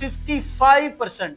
55%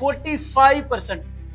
45%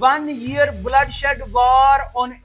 1 year bloodshed war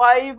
5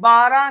12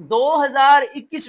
2021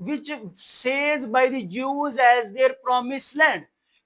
which says by the Jews as their promised land,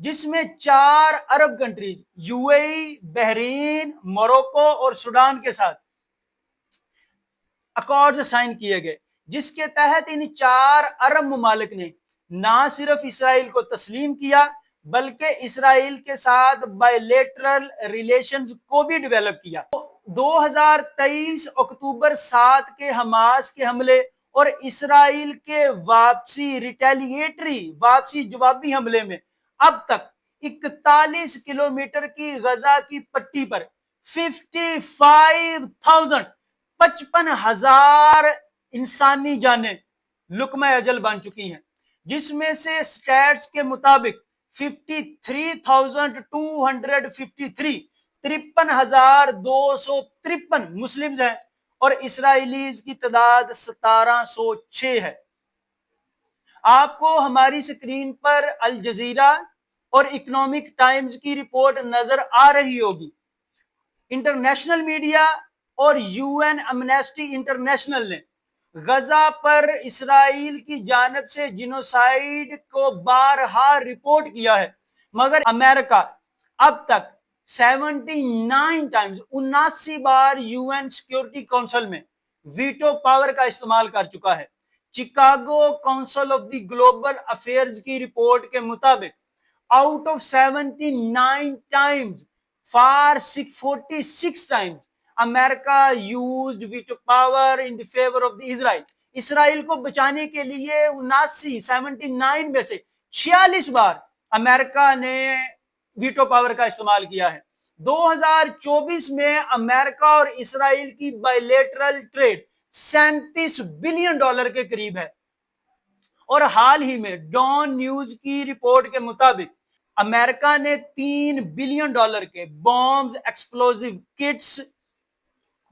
جس میں 4 عرب countries you a E, Bahrain, Morocco اور Sudan کے ساتھ accord sign کیے گئے، جس کے تحت ان 4 عرب ممالک نے نہ صرف اسرائیل کو تسلیم کیا بلکہ اسرائیل کے ساتھ بائیلیٹرل ریلیشنز کو بھی ڈیولپ کیا۔ 2023 اکتوبر 7 کے حماس کے حملے اور اسرائیل کے واپسی جوابی حملے میں اب تک 41 کلومیٹر کی غزہ کی پٹی پر 55,000 انسانی جانیں لقمہ اجل بن چکی ہیں، جس میں سے سٹیٹس کے مطابق 53,253 مسلمز ہیں اور اسرائیلیز کی تعداد 1706 ہے۔ آپ کو ہماری سکرین پر الجزیرہ اور اکنامک ٹائمز کی رپورٹ نظر آ رہی ہوگی۔ انٹرنیشنل میڈیا اور یو این امنیسٹی انٹرنیشنل نے غزہ پر اسرائیل کی جانب سے جینوسائیڈ کو بارہا رپورٹ کیا ہے، مگر امریکہ اب تک 79 بار یو این سیکیورٹی کونسل میں ویٹو پاور کا استعمال کر چکا ہے۔ Chicago council of the global affairs کی رپورٹ کے مطابق out of 79 times, for 46 times America used veto power in the favor of the Israel۔ Israel کو بچانے کے لیے 79 میں سے 46 بار امریکہ نے ویٹو پاور کا استعمال کیا ہے۔ 2024 میں امریکہ اور اسرائیل کی بائیلیٹرل ٹریڈ $37 بلین کے قریب ہے، اور حال ہی میں ڈان نیوز کی رپورٹ کے مطابق امریکہ نے $3 بلین کے bombs, explosive kits,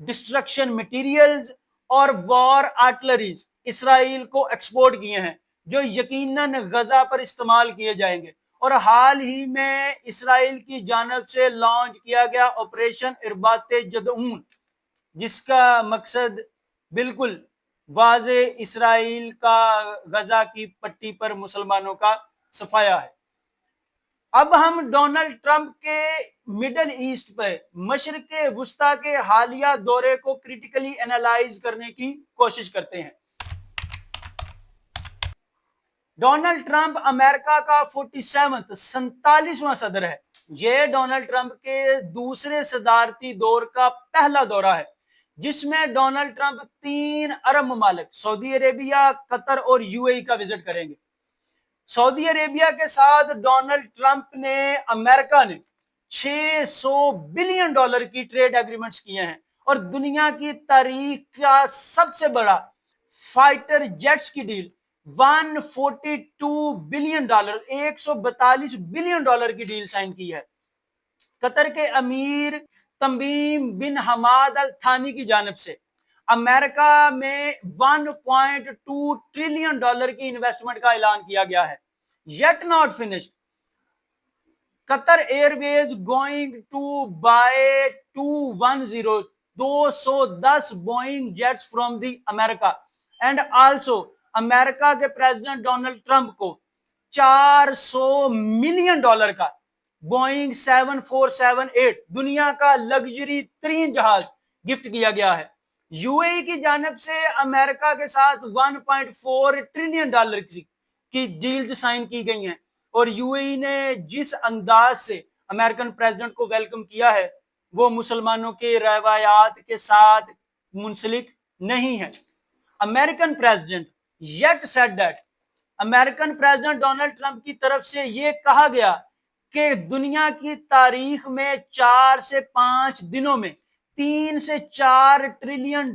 destruction materials اور وار آرٹلریز اسرائیل کو ایکسپورٹ کیے ہیں، جو یقیناً غزہ پر استعمال کیے جائیں گے۔ اور حال ہی میں اسرائیل کی جانب سے لانچ کیا گیا آپریشن ارباط جدعون، جس کا مقصد بالکل واضح اسرائیل کا غزہ کی پٹی پر مسلمانوں کا صفایا ہے۔ اب ہم ڈونلڈ ٹرمپ کے مڈل ایسٹ پہ مشرق وسطی کے حالیہ دورے کو کریٹیکلی انالائز کرنے کی کوشش کرتے ہیں۔ ڈونلڈ ٹرمپ امریکہ کا 47واں صدر ہے۔ یہ ڈونلڈ ٹرمپ کے دوسرے صدارتی دور کا پہلا دورہ ہے، جس میں ڈونلڈ ٹرمپ 3 عرب ممالک سعودی عربیہ، قطر اور یو اے ای کا وزٹ کریں گے۔ سعودی عربیہ کے ساتھ ڈونلڈ ٹرمپ نے امریکہ نے $600 بلین کی ٹریڈ ایگریمنٹس کیے ہیں، اور دنیا کی تاریخ کا سب سے بڑا فائٹر جیٹس کی ڈیل $142 بلین $142 بلین کی ڈیل سائن کی ہے۔ قطر کے امیر تمیم بن حماد الثانی کی جانب سے امریکہ میں $1.2 ٹریلین کی انویسٹمنٹ کا اعلان کیا گیا ہے۔ Yet not finished, Qatar airways going to buy 210 Boeing jets from the America, and also America کے پریزیڈنٹ ڈونلڈ ٹرمپ کو $400 ملین کا بوئنگ 7478 دنیا کا لگژری ترین جہاز گفٹ کیا گیا ہے۔ یو اے ای کی جانب سے امریکہ کے ساتھ $1.4 ٹریلین کی ڈیلز سائن کی گئی ہیں، اور یو اے ای نے جس انداز سے امریکن پریزیڈنٹ کو ویلکم کیا ہے وہ مسلمانوں کے روایات کے ساتھ منسلک نہیں ہے۔ American president yet said that American president Donald Trump کی طرف سے یہ کہا گیا کہ دنیا کی تاریخ میں 4 سے 5 دنوں میں 3 سے 4 ٹریلین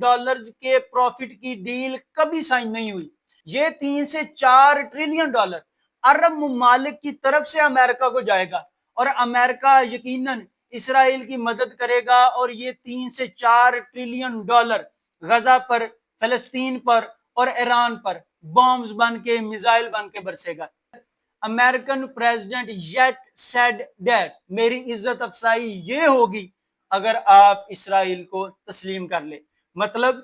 کے پروفٹ کی ڈیل کبھی سائن نہیں ہوئی۔ یہ 3 سے 4 ٹریلین عرب ممالک کی طرف سے امریکہ کو جائے گا، اور امریکہ یقیناً اسرائیل کی مدد کرے گا، اور یہ 3 سے 4 ٹریلین غزہ پر، فلسطین پر اور ایران پر بامز بن کے، میزائل بن کے برسے گا۔ American president yet said that میری عزت افزائی یہ ہوگی اگر آپ اسرائیل کو تسلیم کر لیں، مطلب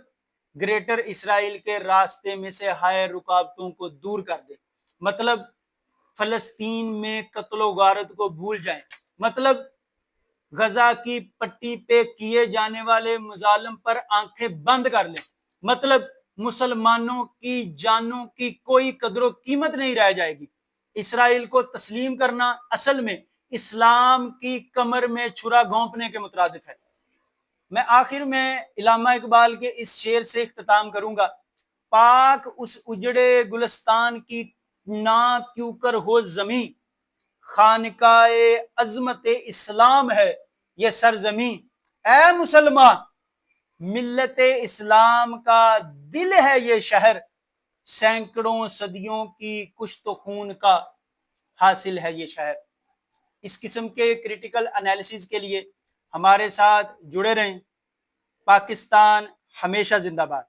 گریٹر اسرائیل کے راستے میں سے ہائے رکاوٹوں کو دور کر دے، مطلب فلسطین میں قتل و غارت کو بھول جائیں، مطلب غزہ کی پٹی پہ کیے جانے والے مظالم پر آنکھیں بند کر لیں، مطلب مسلمانوں کی جانوں کی کوئی قدر و قیمت نہیں رہ جائے گی۔ اسرائیل کو تسلیم کرنا اصل میں اسلام کی کمر میں چھرا گھونپنے کے مترادف ہے۔ میں آخر میں علامہ اقبال کے اس شعر سے اختتام کروں گا: پاک اس اجڑے گلستان کی نا کیوں کر ہو زمیں، خانقاہ عظمت اسلام ہے یہ سرزمین۔ اے مسلمان، ملت اسلام کا دل ہے یہ شہر، سینکڑوں صدیوں کی کشت و خون کا حاصل ہے یہ شہر۔ اس قسم کے کریٹیکل انالیسز کے لیے ہمارے ساتھ جڑے رہیں۔ پاکستان ہمیشہ زندہ باد۔